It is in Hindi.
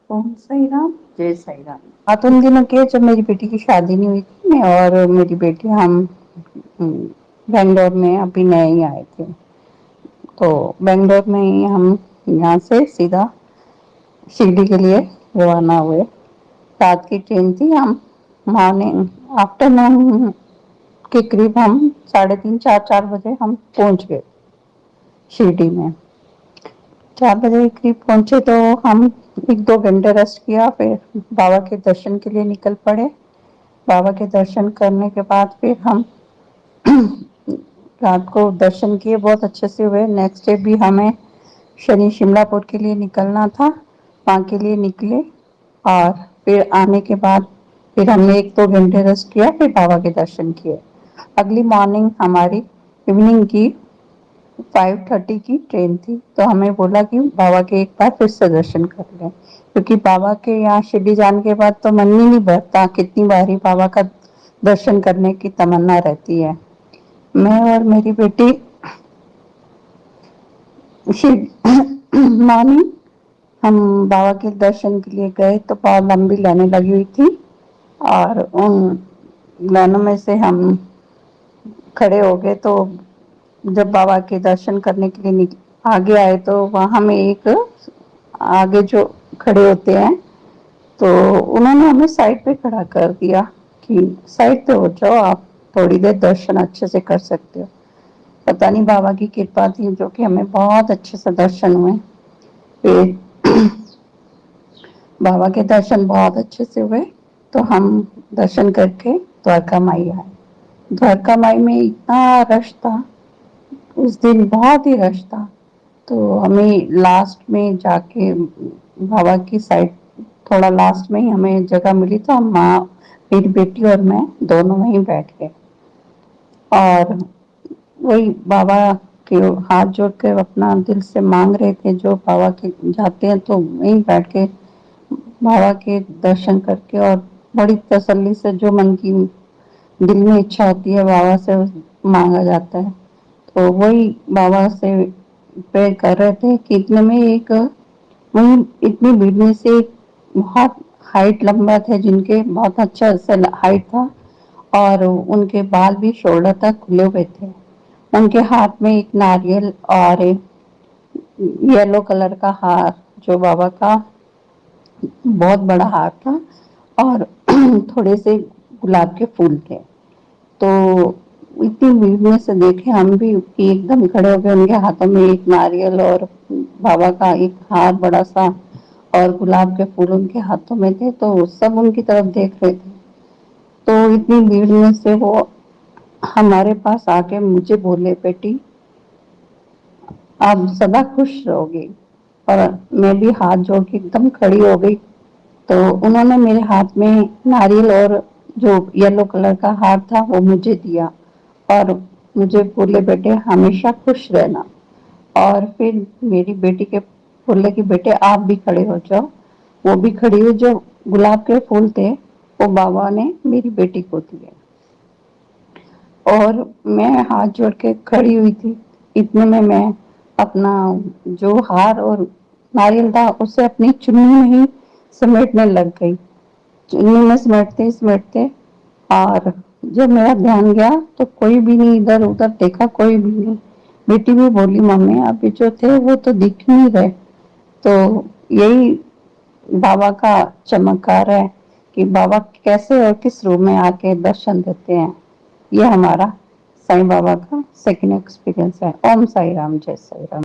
ओम साई राम, जय साई राम। बात उन दिनों की है जब मेरी बेटी की शादी नहीं हुई थी। मैं और मेरी बेटी हम बेंगलोर में अभी नए ही आए थे। तो बेंगलोर में ही हम यहाँ से सीधा शिरडी के लिए रवाना हुए। रात की ट्रेन थी। हम मॉर्निंग आफ्टरनून के करीब हम 3:30 4 बजे हम पहुंच गए शिरडी में। 4 बजे के करीब पहुंचे तो हम 1-2 घंटे रेस्ट किया, फिर बाबा के दर्शन के लिए निकल पड़े। बाबा के दर्शन करने के बाद फिर हम रात को दर्शन किए, बहुत अच्छे से हुए। नेक्स्ट डे भी हमें शनि शिमलापुर के लिए निकलना था, वहाँ के लिए निकले। और फिर आने के बाद फिर हमने 1-2 घंटे रेस्ट किया, फिर बाबा के दर्शन किए। अगली मॉर्निंग हमारी इवनिंग की 5:30 की ट्रेन थी, तो हमें बोला कि बाबा के एक बार फिर से दर्शन कर लें, क्योंकि बाबा के यहाँ शिरडी जाने के बाद तो मन ही नहीं भरता, कितनी बार ही बाबा का दर्शन करने की तमन्ना रहती है। मैं और मेरी बेटी मॉर्निंग हम बाबा के दर्शन के लिए गए तो बहुत लंबी लाइनें लगी हुई थी, और उन लाइनों में से हम खड़े हो गए। तो जब बाबा के दर्शन करने के लिए आगे आए तो वहाँ में एक आगे जो खड़े होते हैं, तो उन्होंने हमें साइड पे खड़ा कर दिया कि साइड पे हो जाओ, आप थोड़ी देर दर्शन अच्छे से कर सकते हो। पता नहीं बाबा की कृपा थी जो कि हमें बहुत अच्छे से दर्शन हुए। फिर बाबा के दर्शन बहुत अच्छे से हुए, तो हम दर्शन करके द्वारका माई आए। द्वारका माई में इतना रश था, उस दिन बहुत ही रश था। तो हमें लास्ट में जाके बाबा की साइड थोड़ा लास्ट में ही हमें जगह मिली, तो हम माँ, मेरी बेटी और मैं दोनों वहीं बैठ गए। और वही बाबा के हाथ जोड़ के अपना दिल से मांग रहे थे, जो बाबा के जाते हैं तो वहीं बैठ के बाबा के दर्शन करके, और बड़ी तसल्ली से जो मन की दिल में इच्छा होती है बाबा से मांगा जाता है। तो वही बाबा से प्रे कर रहे थे कि इतने में एक वही इतनी भीड़ में से एक बहुत हाइट लंबा थे, जिनके बहुत अच्छा सा हाइट था, और उनके बाल भी शोल्डर तक खुले हुए थे। उनके हाथ में एक नारियल और एक येलो कलर का हार, जो बाबा का बहुत बड़ा हार था, और थोड़े से गुलाब के फूल थे। तो इतनी भीड़ में से देखे हम भी कि एकदम खड़े हो गए। उनके हाथों में एक नारियल और बाबा का एक हार बड़ा सा, और गुलाब के फूल उनके हाथों में थे, तो सब उनकी तरफ देख रहे थे। तो इतनी भीड़ में से वो हमारे पास आके मुझे बोले, बेटी आप सदा खुश रहोगी। और मैं भी हाथ जोड़ के एकदम खड़ी हो गई। तो उन्होंने मेरे हाथ में नारियल और जो येलो कलर का हार था वो मुझे दिया, और मुझे बोले, बेटे हमेशा खुश रहना। और फिर मेरी बेटी के बोले कि बेटे आप भी खड़े हो जाओ। वो भी खड़ी हुई। जो गुलाब के फूल थे वो बाबा ने मेरी बेटी को दिए, और मैं हाथ जोड़ के खड़ी हुई थी। इतने में मैं अपना जो हार और नारियल था उसे अपनी चुन्नी में ही समेटने लग गई। चुन्नी में समेटते समेटते, और जब मेरा ध्यान गया तो कोई भी नहीं, इधर उधर देखा कोई भी नहीं। बेटी भी बोली, मम्मी अभी जो थे वो तो दिख नहीं रहे। तो यही बाबा का चमत्कार है कि बाबा कैसे और किस रूप में आके दर्शन देते हैं। ये हमारा साईं बाबा का सेकंड एक्सपीरियंस है। ओम साई राम, जय साई राम।